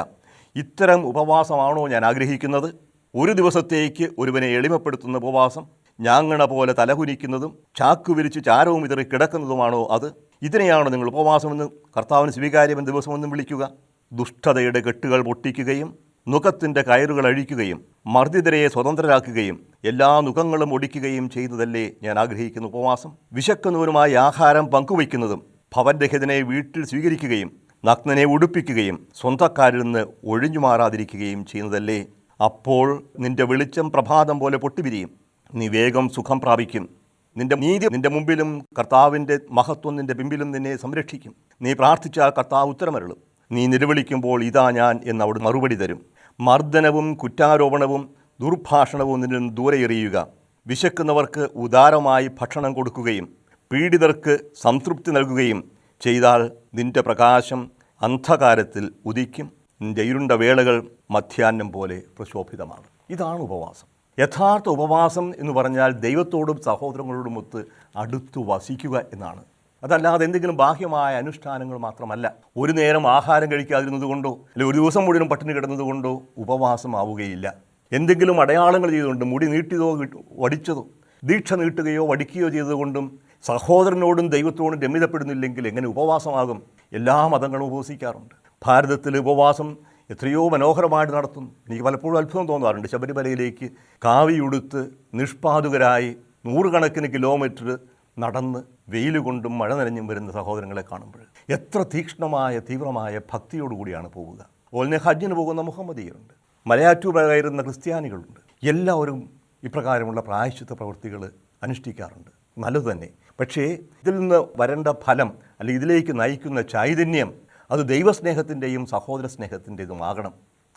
ഇത്തരം ഉപവാസമാണോ ഞാൻ ആഗ്രഹിക്കുന്നത്? ഒരു ദിവസത്തേക്ക് ഒരുവനെ എളിമപ്പെടുത്തുന്ന ഉപവാസം, ഞാങ്ങണ പോലെ തലകുനിക്കുന്നതും ചാക്കു വിരിച്ച് ചാരവും ഇതറി കിടക്കുന്നതുമാണോ അത്? ഇതിനെയാണോ നിങ്ങൾ ഉപവാസമെന്ന്, കർത്താവിന് സ്വീകാര്യമെന്ന ദിവസമെന്നും വിളിക്കുക? ദുഷ്ടതയുടെ കെട്ടുകൾ പൊട്ടിക്കുകയും നുഖത്തിൻ്റെ കയറുകൾ അഴിക്കുകയും മർദ്ദിതരെ സ്വതന്ത്രരാക്കുകയും എല്ലാ നുഖങ്ങളും ഒടിക്കുകയും ചെയ്യുന്നതല്ലേ ഞാൻ ആഗ്രഹിക്കുന്ന ഉപവാസം? വിശക്കുന്നവരുമായി ആഹാരം പങ്കുവയ്ക്കുന്നതും ഭവൻരഹിതനെ വീട്ടിൽ സ്വീകരിക്കുകയും നഗ്നനെ ഉടുപ്പിക്കുകയും സ്വന്തക്കാരിൽ നിന്ന് ഒഴിഞ്ഞു മാറാതിരിക്കുകയും ചെയ്യുന്നതല്ലേ? അപ്പോൾ നിന്റെ വെളിച്ചം പ്രഭാതം പോലെ പൊട്ടിവിരിയും. നീ വേഗം സുഖം പ്രാപിക്കും. നിന്റെ നീതി നിന്റെ മുമ്പിലും കർത്താവിൻ്റെ മഹത്വം നിന്റെ പിമ്പിലും നിന്നെ സംരക്ഷിക്കും. നീ പ്രാർത്ഥിച്ചാൽ കർത്താവ് ഉത്തരമരുളും. നീ നിലവിളിക്കുമ്പോൾ ഇതാ ഞാൻ എന്ന് അവിടെ മറുപടി തരും. മർദ്ദനവും കുറ്റാരോപണവും ദുർഭാഷണവും നിന്നിൽ നിന്ന് ദൂരെ എറിയുക. വിശക്കുന്നവർക്ക് ഉദാരമായി ഭക്ഷണം കൊടുക്കുകയും പീഡിതർക്ക് സംതൃപ്തി നൽകുകയും ചെയ്താൽ നിന്റെ പ്രകാശം അന്ധകാരത്തിൽ ഉദിക്കും, നിന്റെ ഇരുണ്ട വേളകൾ മധ്യാഹ്നം പോലെ പ്രശോഭിതമാണ്. ഇതാണ് ഉപവാസം. യഥാർത്ഥ ഉപവാസം എന്ന് പറഞ്ഞാൽ ദൈവത്തോടും സഹോദരങ്ങളോടുമൊത്ത് അടുത്തു വസിക്കുക എന്നാണ്. അതല്ലാതെ എന്തെങ്കിലും ബാഹ്യമായ അനുഷ്ഠാനങ്ങൾ മാത്രമല്ല. ഒരു നേരം ആഹാരം കഴിക്കാതിരുന്നത് കൊണ്ടോ അല്ലെങ്കിൽ ഒരു ദിവസം മുഴുവൻ പട്ടിണി കിടന്നത് കൊണ്ടോ ഉപവാസമാവുകയില്ല. എന്തെങ്കിലും അടയാളങ്ങൾ ചെയ്തുകൊണ്ട്, മുടി നീട്ടിയതോ വടിച്ചതോ, ദീക്ഷ നീട്ടുകയോ വടിക്കുകയോ ചെയ്തതുകൊണ്ടും സഹോദരനോടും ദൈവത്തോടും രമ്യതപ്പെടുന്നില്ലെങ്കിൽ എങ്ങനെ ഉപവാസമാകും? എല്ലാ മതങ്ങളും ഉപവസിക്കാറുണ്ട്. ഭാരതത്തിൽ ഉപവാസം എത്രയോ മനോഹരമായിട്ട് നടത്തുന്നു. എനിക്ക് പലപ്പോഴും അത്ഭുതം തോന്നാറുണ്ട്. ശബരിമലയിലേക്ക് കാവിയുടുത്ത് നിഷ്പാതുകരായി 100 കണക്കിന് കിലോമീറ്റർ നടന്ന് വെയിൽ കൊണ്ടും മഴ നനഞ്ഞും വരുന്ന സഹോദരങ്ങളെ കാണുമ്പോൾ എത്ര തീവ്രമായ ഭക്തിയോടുകൂടിയാണ് പോവുക. അതുപോലെ ഹജ്ജിന് പോകുന്ന മുഹമ്മദീയരുണ്ട്, മലയാറ്റൂർ കയറുന്ന ക്രിസ്ത്യാനികളുണ്ട്. എല്ലാവരും ഇപ്രകാരമുള്ള പ്രായശ്ചിത്ത പ്രവൃത്തികൾ അനുഷ്ഠിക്കാറുണ്ട്. നല്ലത് തന്നെ. പക്ഷേ ഇതിൽ നിന്ന് വരേണ്ട ഫലം അല്ലെങ്കിൽ ഇതിലേക്ക് നയിക്കുന്ന ചൈതന്യം അത് ദൈവസ്നേഹത്തിൻ്റെയും സഹോദര സ്നേഹത്തിൻ്റെതുമാകണം.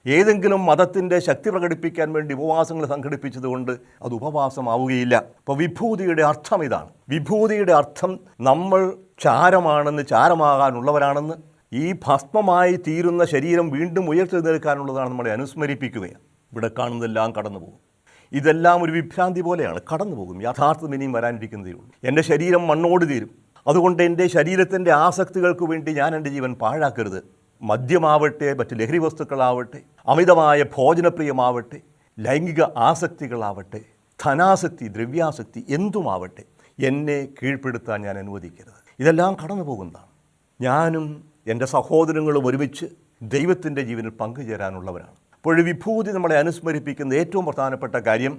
ഏതെങ്കിലും മതത്തിൻ്റെ ശക്തി പ്രകടിപ്പിക്കാൻ വേണ്ടി ഉപവാസങ്ങൾ സംഘടിപ്പിച്ചതുകൊണ്ട് അത് ഉപവാസമാവുകയില്ല. അപ്പോൾ വിഭൂതിയുടെ അർത്ഥം ഇതാണ്. വിഭൂതിയുടെ അർത്ഥം നമ്മൾ ചാരമാകാനുള്ളവരാണെന്ന്, ഈ ഭസ്മമായി തീരുന്ന ശരീരം വീണ്ടും ഉയർത്തെഴുന്നേൽക്കാനുള്ളതാണ് നമ്മളെ അനുസ്മരിപ്പിക്കുകയാണ്. ഇവിടെ കാണുന്നതെല്ലാം കടന്നു പോകും. ഇതെല്ലാം ഒരു വിഭ്രാന്തി പോലെയാണ്, കടന്നു പോകും. യാഥാർത്ഥം ഇനിയും വരാനിരിക്കുന്നതേ ഉള്ളൂ. എൻ്റെ ശരീരം മണ്ണോട് തീരും. അതുകൊണ്ട് എൻ്റെ ശരീരത്തിൻ്റെ ആസക്തികൾക്ക് വേണ്ടി ഞാൻ എൻ്റെ ജീവൻ പാഴാക്കരുത്. മദ്യമാവട്ടെ, മറ്റ് ലഹരി വസ്തുക്കളാവട്ടെ, അമിതമായ ഭോജനപ്രിയമാവട്ടെ, ലൈംഗിക ആസക്തികളാവട്ടെ, ധനാസക്തി, ദ്രവ്യാസക്തി, എന്തുമാവട്ടെ, എന്നെ കീഴ്പ്പെടുത്താൻ ഞാൻ അനുവദിക്കരുത്. ഇതെല്ലാം കടന്നു പോകുന്നതാണ്. ഞാനും എൻ്റെ സഹോദരങ്ങളും ഒരുമിച്ച് ദൈവത്തിൻ്റെ ജീവനിൽ പങ്കുചേരാനുള്ളവരാണ്. അപ്പോൾ വിഭൂതി നമ്മളെ അനുസ്മരിപ്പിക്കുന്ന ഏറ്റവും പ്രധാനപ്പെട്ട കാര്യം,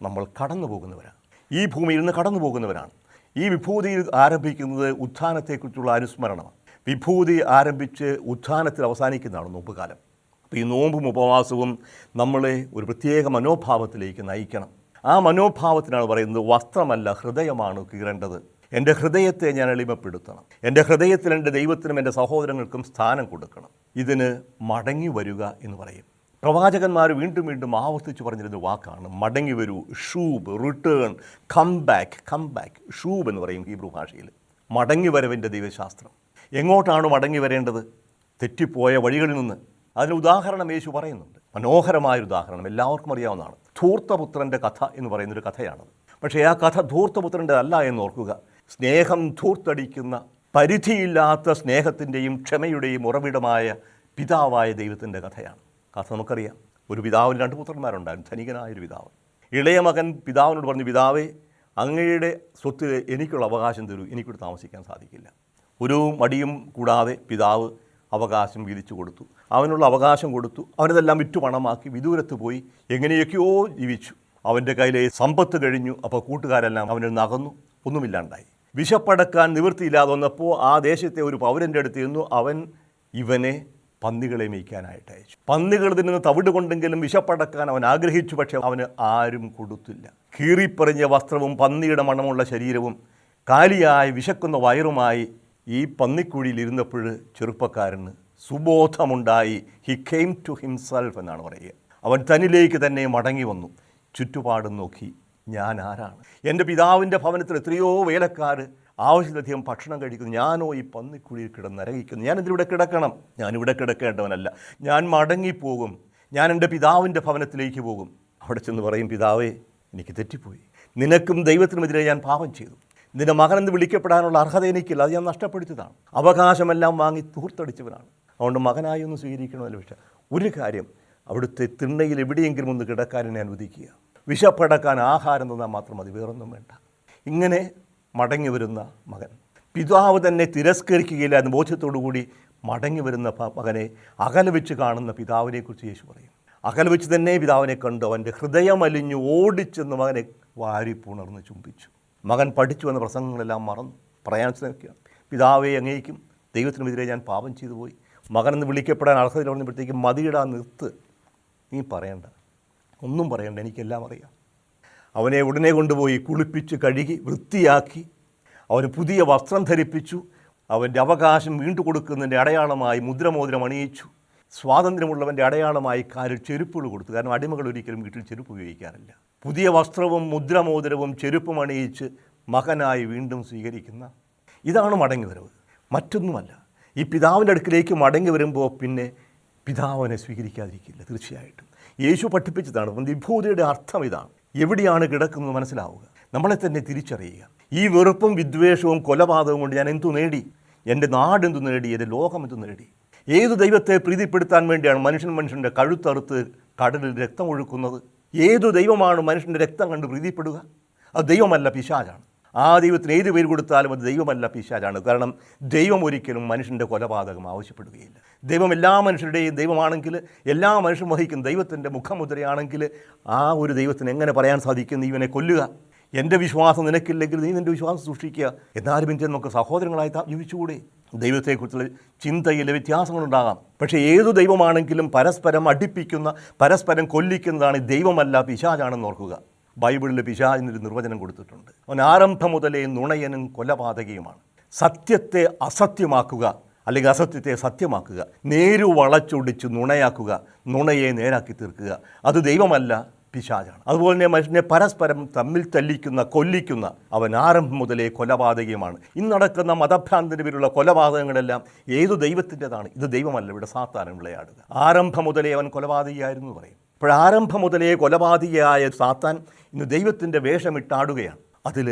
നമ്മൾ കടന്നു പോകുന്നവരാണ്. ഈ ഭൂമിയിൽ നിന്ന് കടന്നു പോകുന്നവരാണ്. ഈ വിഭൂതിയിൽ ആരംഭിക്കുന്നത് ഉത്ഥാനത്തെക്കുറിച്ചുള്ള അനുസ്മരണമാണ്. വിഭൂതി ആരംഭിച്ച് ഉത്ഥാനത്തിൽ അവസാനിക്കുന്നതാണ് നോമ്പുകാലം. അപ്പോൾ ഈ നോമ്പും ഉപവാസവും നമ്മളെ ഒരു പ്രത്യേക മനോഭാവത്തിലേക്ക് നയിക്കണം. ആ മനോഭാവത്തിനാണ് പറയുന്നത്, വസ്ത്രമല്ല ഹൃദയമാണ് കീറേണ്ടത്. എൻ്റെ ഹൃദയത്തെ ഞാൻ എളിമപ്പെടുത്തണം. എൻ്റെ ഹൃദയത്തിൽ എൻ്റെ ദൈവത്തിനും എൻ്റെ സഹോദരങ്ങൾക്കും സ്ഥാനം കൊടുക്കണം. ഇതിന് മടങ്ങി വരിക എന്ന് പറയും. പ്രവാചകന്മാർ വീണ്ടും വീണ്ടും ആവർത്തിച്ച് പറഞ്ഞിരുന്ന വാക്കാണ് മടങ്ങി വരൂ, ഷൂബ്, റിട്ടേൺ, കം ബാക്ക്. ഷൂബ് എന്ന് പറയും ഹീബ്രു ഭാഷയിൽ. മടങ്ങി വരവിൻ്റെ ദൈവശാസ്ത്രം. എങ്ങോട്ടാണ് മടങ്ങി വരേണ്ടത്? തെറ്റിപ്പോയ വഴികളിൽ നിന്ന്. അതിന് ഉദാഹരണം യേശു പറയുന്നുണ്ട്. മനോഹരമായൊരു ഉദാഹരണം എല്ലാവർക്കും അറിയാവുന്നതാണ്. ധൂർത്തപുത്രൻ്റെ കഥ എന്ന് പറയുന്നൊരു കഥയാണത്. പക്ഷേ ആ കഥ ധൂർത്തപുത്രൻ്റെ അല്ല എന്ന് ഓർക്കുക. സ്നേഹം ധൂർത്തടിക്കുന്ന, പരിധിയില്ലാത്ത സ്നേഹത്തിൻ്റെയും ക്ഷമയുടെയും ഉറവിടമായ പിതാവായ ദൈവത്തിൻ്റെ കഥയാണ്. കഥ നമുക്കറിയാം. ഒരു പിതാവിന് 2 പുത്രന്മാരുണ്ടായിരുന്നു, ധനികനായൊരു പിതാവ്. ഇളയ മകൻ പിതാവിനോട് പറഞ്ഞു, പിതാവേ, അങ്ങയുടെ സ്വത്തിൽ എനിക്കുള്ള അവകാശം തരൂ, എനിക്കിവിടെ താമസിക്കാൻ സാധിക്കില്ല. ഒരു മടിയും കൂടാതെ പിതാവ് അവകാശം വീതിച്ചു കൊടുത്തു. അവനുള്ള അവകാശം കൊടുത്തു. അവനതെല്ലാം വിറ്റു പണമാക്കി വിദൂരത്ത് പോയി എങ്ങനെയൊക്കെയോ ജീവിച്ചു. അവൻ്റെ കയ്യിലെ സമ്പത്ത് കഴിഞ്ഞു. അപ്പോൾ കൂട്ടുകാരെല്ലാം അവനിൽ നിന്ന് അകന്നു, ഒന്നുമില്ലാണ്ടായി. വിശപ്പടക്കാൻ നിവൃത്തിയില്ലാതെ വന്നപ്പോൾ ആ ദേശത്തെ ഒരു പൗരൻ്റെ അടുത്ത് ചെന്നു. അവൻ ഇവനെ പന്നികളെ മേയ്ക്കാനായിട്ട് അയച്ചു. പന്നികൾ തിന്നുന്ന തവിട് കൊണ്ടെങ്കിലും വിശപ്പടക്കാൻ അവൻ ആഗ്രഹിച്ചു. പക്ഷെ അവന് ആരും കൊടുത്തില്ല. കീറിപ്പറിഞ്ഞ വസ്ത്രവും പന്നിയുടെ മണമുള്ള ശരീരവും കാലിയായി വിശക്കുന്ന വയറുമായി ഈ പന്നിക്കുഴിയിൽ ഇരുന്നപ്പോൾ ചെറുപ്പക്കാരന് സുബോധമുണ്ടായി. ഹി കെയിം ടു ഹിംസെൽഫ് എന്നാണ് പറയുക. അവൻ തന്നിലേക്ക് തന്നെ മടങ്ങി വന്നു. ചുറ്റുപാടും നോക്കി, ഞാൻ ആരാണ്? എൻ്റെ പിതാവിൻ്റെ ഭവനത്തിൽ എത്രയോ വേലക്കാർ ആവശ്യത്തിലധികം ഭക്ഷണം കഴിക്കുന്നു. ഞാനോ ഈ പന്നിക്കുഴിയിൽ കിടന്നരകിക്കുന്നു. ഞാനിതിലൂടെ കിടക്കണം. ഞാനിവിടെ കിടക്കേണ്ടവനല്ല. ഞാൻ മടങ്ങിപ്പോകും. ഞാൻ എൻ്റെ പിതാവിൻ്റെ ഭവനത്തിലേക്ക് പോകും. അവിടെ ചെന്ന് പറയും, പിതാവേ, എനിക്ക് തെറ്റിപ്പോയി. നിനക്കും ദൈവത്തിനുമെതിരെ ഞാൻ പാപം ചെയ്തു. നിന്റെ മകനെന്ന് വിളിക്കപ്പെടാനുള്ള അർഹത എനിക്കില്ല. അത് ഞാൻ നഷ്ടപ്പെടുത്തിയതാണ്. അവകാശമെല്ലാം വാങ്ങി തൂർത്തടിച്ചവനാണ്. അതുകൊണ്ട് മകനായി ഒന്ന് സ്വീകരിക്കണമല്ലോ. പക്ഷേ ഒരു കാര്യം, അവിടുത്തെ തിണ്ണയിൽ എവിടെയെങ്കിലും ഒന്ന് കിടക്കാൻ എന്നെ അനുവദിക്കുക. വിശപ്പടക്കാൻ ആഹാരം തന്നാൽ മാത്രം മതി, വേറൊന്നും വേണ്ട. ഇങ്ങനെ മടങ്ങി വരുന്ന മകൻ, പിതാവ് തന്നെ തിരസ്കരിക്കുകയില്ല എന്ന ബോധ്യത്തോടുകൂടി മടങ്ങി വരുന്ന മകനെ അകലെ വെച്ച് കാണുന്ന പിതാവിനെക്കുറിച്ച് യേശു പറയും. അകലെ വെച്ച് തന്നെ പിതാവിനെ കണ്ടു അവൻ്റെ ഹൃദയമലിഞ്ഞു ഓടിച്ചെന്ന് മകനെ വാരിപ്പുണർന്ന് ചുംബിച്ചു. മകൻ പഠിച്ചു വന്ന പ്രസംഗങ്ങളെല്ലാം മറന്നു പറയാൻ ശ്രമിക്കുകയാണ്. പിതാവെ, അങ്ങേക്കും ദൈവത്തിനുമെതിരെ ഞാൻ പാപം ചെയ്തു പോയി. മകനെന്ന് വിളിക്കപ്പെടാൻ അർഹതയിൽ വന്നപ്പോഴത്തേക്കും മതിയിടാൻ നിർത്ത്. നീ പറയണ്ട, ഒന്നും പറയണ്ട, എനിക്കെല്ലാം അറിയാം. അവനെ ഉടനെ കൊണ്ടുപോയി കുളിപ്പിച്ച് കഴുകി വൃത്തിയാക്കി അവന് പുതിയ വസ്ത്രം ധരിപ്പിച്ചു. അവൻ്റെ അവകാശം വീണ്ടുകൊടുക്കുന്നതിൻ്റെ അടയാളമായി മുദ്രമോതിരം അണിയിച്ചു. സ്വാതന്ത്ര്യമുള്ളവൻ്റെ അടയാളമായി കാലിൽ ചെരുപ്പുകൾ കൊടുത്തു. കാരണം അടിമകൾ ഒരിക്കലും വീട്ടിൽ ചെരുപ്പ് ഉപയോഗിക്കാറില്ല. പുതിയ വസ്ത്രവും മുദ്രമോതിരവും ചെരുപ്പും അണിയിച്ച് മകനായി വീണ്ടും സ്വീകരിക്കുന്ന ഇതാണ് മടങ്ങിവരവ്, മറ്റൊന്നുമല്ല. ഈ പിതാവിൻ്റെ അടുക്കിലേക്ക് മടങ്ങി വരുമ്പോൾ പിന്നെ പിതാവിനെ സ്വീകരിക്കാതിരിക്കില്ല. തീർച്ചയായിട്ടും യേശു പഠിപ്പിച്ചതാണ്. വിഭൂതിയുടെ അർത്ഥം ഇതാണ്. എവിടെയാണ് കിടക്കുന്നത് മനസ്സിലാവുക, നമ്മളെ തന്നെ തിരിച്ചറിയുക. ഈ വെറുപ്പും വിദ്വേഷവും കൊലപാതകവും കൊണ്ട് ഞാൻ എന്തു നേടി? എൻ്റെ നാടെന്തു നേടി? എൻ്റെ ലോകം എന്തു നേടി? ഏതു ദൈവത്തെ പ്രീതിപ്പെടുത്താൻ വേണ്ടിയാണ് മനുഷ്യൻ്റെ കഴുത്തറുത്ത് കടലിൽ രക്തം ഒഴുക്കുന്നത്? ഏതു ദൈവമാണ് മനുഷ്യൻ്റെ രക്തം കണ്ട് പ്രീതിപ്പെടുക? അത് ദൈവമല്ല, പിശാചാണ്. ആ ദൈവത്തിന് ഏത് പേര് കൊടുത്താലും അത് ദൈവമല്ല, പിശാചാണ്. കാരണം ദൈവം ഒരിക്കലും മനുഷ്യൻ്റെ കൊലപാതകം ആവശ്യപ്പെടുകയില്ല. ദൈവം എല്ലാ മനുഷ്യരുടെയും ദൈവമാണെങ്കിൽ, എല്ലാ മനുഷ്യരും വഹിക്കുന്ന ദൈവത്തിൻ്റെ മുഖമുദ്രയാണെങ്കിൽ, ആ ഒരു ദൈവത്തിന് എങ്ങനെ പറയാൻ സാധിക്കും നീ ഇവനെ കൊല്ലുക? എൻ്റെ വിശ്വാസം നിനക്കില്ലെങ്കിൽ നീ നിൻ്റെ വിശ്വാസം സൂക്ഷിക്കുക. എന്നാലും പിന്നെ നമുക്ക് സഹോദരങ്ങളായി ജീവിച്ചുകൂടെ? ദൈവത്തെക്കുറിച്ചുള്ള ചിന്തയിൽ വ്യത്യാസങ്ങളുണ്ടാകാം. പക്ഷേ ഏതു ദൈവമാണെങ്കിലും പരസ്പരം അടിപ്പിക്കുന്ന, പരസ്പരം കൊല്ലിക്കുന്നതാണ് ദൈവമല്ല, പിശാചാണെന്ന് ഓർക്കുക. ബൈബിളിൽ പിശാചിനൊരു നിർവചനം കൊടുത്തിട്ടുണ്ട്. അവൻ ആരംഭം മുതലേ നുണയനും കൊലപാതകയുമാണ്. സത്യത്തെ അസത്യമാക്കുക, അല്ലെങ്കിൽ അസത്യത്തെ സത്യമാക്കുക, നേരു വളച്ചൊടിച്ച് നുണയാക്കുക, നുണയെ നേരാക്കി തീർക്കുക, അത് ദൈവമല്ല, പിശാചാണ്. അതുപോലെ തന്നെ മനുഷ്യനെ പരസ്പരം തമ്മിൽ തല്ലിക്കുന്ന, കൊല്ലിക്കുന്ന അവൻ ആരംഭം മുതലേ കൊലപാതകയുമാണ്. ഇന്ന് നടക്കുന്ന മതഭ്രാന്തിൻ്റെ പേരിലുള്ള കൊലപാതകങ്ങളെല്ലാം ഏതു ദൈവത്തിൻ്റെതാണ്? ഇത് ദൈവമല്ല, ഇവിടെ സാത്താനാണ് വിളയാടുക. ആരംഭം മുതലേ അവൻ കൊലപാതകയായിരുന്നു പറയും. അപ്പോൾ ആരംഭം മുതലേ കൊലപാതകയായ സാത്താൻ ഇന്ന് ദൈവത്തിൻ്റെ വേഷമിട്ടാടുകയാണ്. അതിൽ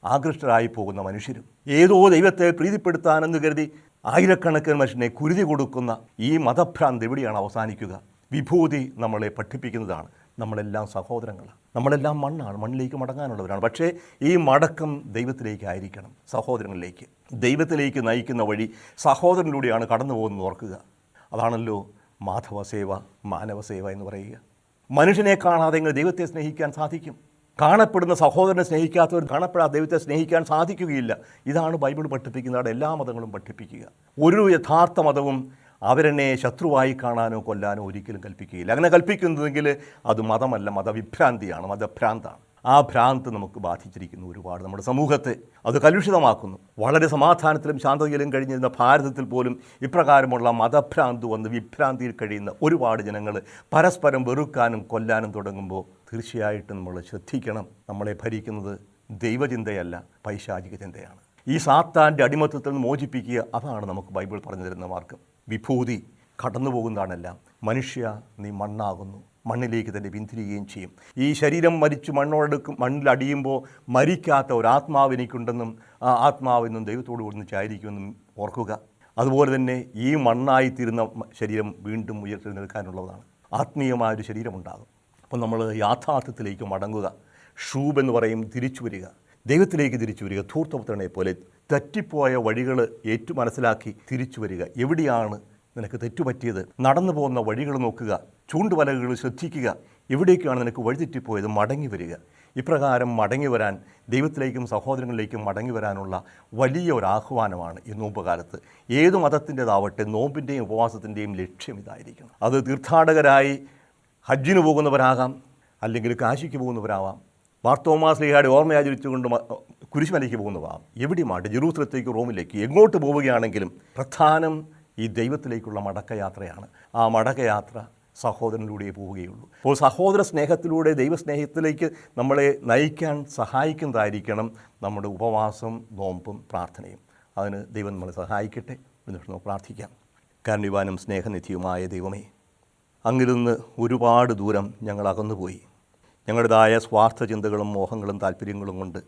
ആകൃഷ്ടരായി പോകുന്ന മനുഷ്യരും ഏതോ ദൈവത്തെ പ്രീതിപ്പെടുത്താനെന്ന് കരുതി ആയിരക്കണക്കിന് മനുഷ്യനെ കുരുതി കൊടുക്കുന്ന ഈ മതഭ്രാന്ത് എവിടെയാണ് അവസാനിക്കുക? വിഭൂതി നമ്മളെ പഠിപ്പിക്കുന്നതാണ്. നമ്മളെല്ലാം സഹോദരങ്ങളാണ്, നമ്മളെല്ലാം മണ്ണാണ്, മണ്ണിലേക്ക് മടങ്ങാനുള്ളവരാണ്. പക്ഷേ ഈ മടക്കം ദൈവത്തിലേക്കായിരിക്കണം, സഹോദരങ്ങളിലേക്ക്. ദൈവത്തിലേക്ക് നയിക്കുന്ന വഴി സഹോദരനിലൂടെയാണ് കടന്നു പോകുന്നത് ഓർക്കുക. അതാണല്ലോ മാധവസേവ, മാനവസേവ എന്ന് പറയുക. മനുഷ്യനെ കാണാതെ എങ്ങനെ ദൈവത്തെ സ്നേഹിക്കാൻ സാധിക്കും? കാണപ്പെടുന്ന സഹോദരനെ സ്നേഹിക്കാത്തവർ കാണപ്പെടാത്ത ദൈവത്തെ സ്നേഹിക്കാൻ സാധിക്കുകയില്ല. ഇതാണ് ബൈബിൾ പഠിപ്പിക്കുന്നതാണ് എല്ലാ മതങ്ങളും പഠിപ്പിക്കുക. ഒരു യഥാർത്ഥ മതവും അവരെന്നെ ശത്രുവായി കാണാനോ കൊല്ലാനോ ഒരിക്കലും കൽപ്പിക്കുകയില്ല. അങ്ങനെ കൽപ്പിക്കുന്നതെങ്കിൽ അത് മതമല്ല, മതവിഭ്രാന്തിയാണ്, മതഭ്രാന്താണ്. ആ ഭ്രാന്ത് നമുക്ക് ബാധിച്ചിരിക്കുന്നു ഒരുപാട് നമ്മുടെ സമൂഹത്തെ. അത് കലുഷിതമാക്കുന്നു. വളരെ സമാധാനത്തിലും ശാന്തതയിലും കഴിഞ്ഞിരുന്ന ഭാരതത്തിൽ പോലും ഇപ്രകാരമുള്ള മതഭ്രാന്ത് വന്ന് വിഭ്രാന്തിയിൽ കഴിയുന്ന ഒരുപാട് ജനങ്ങൾ പരസ്പരം വെറുക്കാനും കൊല്ലാനും തുടങ്ങുമ്പോൾ തീർച്ചയായിട്ടും നമ്മൾ ശ്രദ്ധിക്കണം. നമ്മളെ ഭരിക്കുന്നത് ദൈവചിന്തയല്ല, പൈശാചിക ചിന്തയാണ്. ഈ സാത്താൻ്റെ അടിമത്തത്തിൽ നിന്ന് മോചിപ്പിക്കുക, അതാണ് നമുക്ക് ബൈബിൾ പറഞ്ഞു തരുന്ന മാർഗം. വിഭൂതി കടന്നു പോകുന്നതാണെല്ലാം. മനുഷ്യ, നീ മണ്ണാകുന്നു, മണ്ണിലേക്ക് തന്നെ പിന്തിരിയുകയും ചെയ്യും. ഈ ശരീരം മരിച്ച് മണ്ണിലടിയുമ്പോൾ മരിക്കാത്ത ഒരു ആത്മാവ് എനിക്കുണ്ടെന്നും ആ ആത്മാവെന്നും ദൈവത്തോട് ഒന്നിച്ചായിരിക്കുമെന്നും ഓർക്കുക. അതുപോലെ തന്നെ ഈ മണ്ണായിത്തീരുന്ന ശരീരം വീണ്ടും ഉയർത്തെഴുന്നേൽക്കാനുള്ളതാണ്. ആത്മീയമായൊരു ശരീരമുണ്ടാകും. അപ്പോൾ നമ്മൾ യാഥാർത്ഥ്യത്തിലേക്ക് മടങ്ങുക. ഷൂബ് എന്ന് പറയും തിരിച്ചു വരിക, ദൈവത്തിലേക്ക് തിരിച്ചു വരിക. ധൂർത്തപുത്രനെ പോലെ തെറ്റിപ്പോയ വഴികൾ മനസ്സിലാക്കി തിരിച്ചു വരിക. എവിടെയാണ് നിനക്ക് തെറ്റുപറ്റിയത്? നടന്നു പോകുന്ന വഴികൾ നോക്കുക, ചൂണ്ടുവലകൾ ശ്രദ്ധിക്കുക. എവിടേക്കാണ് നിനക്ക് വഴിതെറ്റിപ്പോയത്? മടങ്ങി വരിക. ഇപ്രകാരം മടങ്ങി വരാൻ, ദൈവത്തിലേക്കും സഹോദരങ്ങളിലേക്കും മടങ്ങി വരാനുള്ള വലിയ ഒരു ആഹ്വാനമാണ് ഈ നോമ്പ് കാലത്ത്. ഏതു മതത്തിൻ്റെതാവട്ടെ, നോമ്പിൻ്റെയും ഉപവാസത്തിൻ്റെയും ലക്ഷ്യം ഇതായിരിക്കണം. അത് തീർത്ഥാടകരായി ഹജ്ജിന് പോകുന്നവരാകാം, അല്ലെങ്കിൽ കാശിക്ക് പോകുന്നവരാവാം, മാർത്തോമാ ശ്ലീഹായുടെ ഓർമ്മയാചരിച്ചുകൊണ്ട് കുരിശുമലയ്ക്ക് പോകുന്നതാവാം. എവിടെയുമായിട്ട് ജെറൂസലത്തേക്ക്, റോമിലേക്ക്, എങ്ങോട്ട് പോവുകയാണെങ്കിലും പ്രധാനം ഈ ദൈവത്തിലേക്കുള്ള മടക്കയാത്രയാണ്. ആ മടക്കയാത്ര സഹോദരനിലൂടെ പോവുകയുള്ളൂ. അപ്പോൾ സഹോദര സ്നേഹത്തിലൂടെ ദൈവസ്നേഹത്തിലേക്ക് നമ്മളെ നയിക്കാൻ സഹായിക്കുന്നതായിരിക്കണം നമ്മുടെ ഉപവാസം, നോമ്പും പ്രാർത്ഥനയും. അതിന് ദൈവം നമ്മളെ സഹായിക്കട്ടെ എന്ന് നമുക്ക് പ്രാർത്ഥിക്കാം. കാരുണ്യവാനും സ്നേഹനിധിയുമായ ദൈവമേ, അങ്ങിൽ നിന്ന് ഒരുപാട് ദൂരം ഞങ്ങൾ അകന്നുപോയി. ഞങ്ങളുടേതായ സ്വാർത്ഥ ചിന്തകളും മോഹങ്ങളും താല്പര്യങ്ങളും കൊണ്ട്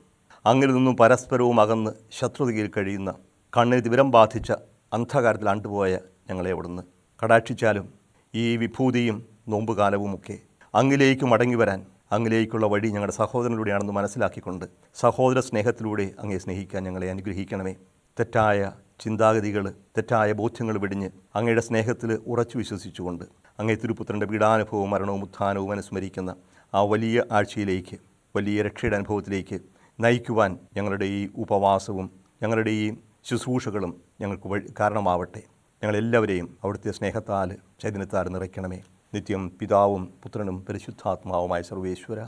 അങ്ങിൽ നിന്നും പരസ്പരവും അകന്ന് ശത്രുതയിൽ കഴിയുന്ന, കണ്ണിന് തിമിരം ബാധിച്ച അന്ധകാരത്തിൽ ആണ്ടുപോയ ഞങ്ങളെ അവിടുന്ന് കടാക്ഷിച്ചാലും ഈ വിഭൂതിയും നോമ്പുകാലവുമൊക്കെ അങ്ങിലേക്ക് മടങ്ങി വരാൻ, അങ്ങിലേക്കുള്ള വഴി ഞങ്ങളുടെ സഹോദരനിലൂടെയാണെന്ന് മനസ്സിലാക്കിക്കൊണ്ട് സഹോദര സ്നേഹത്തിലൂടെ അങ്ങയെ സ്നേഹിക്കാൻ ഞങ്ങളെ അനുഗ്രഹിക്കണമേ. തെറ്റായ ചിന്താഗതികൾ, തെറ്റായ ബോധ്യങ്ങൾ വെടിഞ്ഞ് അങ്ങയുടെ സ്നേഹത്തിൽ ഉറച്ചു വിശ്വസിച്ചുകൊണ്ട് അങ്ങേ തിരുപുത്രൻ്റെ പീഡാനുഭവവും മരണവും ഉത്ഥാനവും അനുസ്മരിക്കുന്ന ആ വലിയ ആഴ്ചയിലേക്ക്, വലിയ രക്ഷയുടെ അനുഭവത്തിലേക്ക് നയിക്കുവാൻ ഞങ്ങളുടെ ഈ ഉപവാസവും ഞങ്ങളുടെ ഈ ശുശ്രൂഷകളും ഞങ്ങൾക്ക് കാരണമാവട്ടെ. ഞങ്ങളെല്ലാവരെയും അവിടുത്തെ സ്നേഹത്താൽ, ചൈതന്യത്താൽ നിറയ്ക്കണമേ. നിത്യം പിതാവും പുത്രനും പരിശുദ്ധാത്മാവുമായ സർവേശ്വര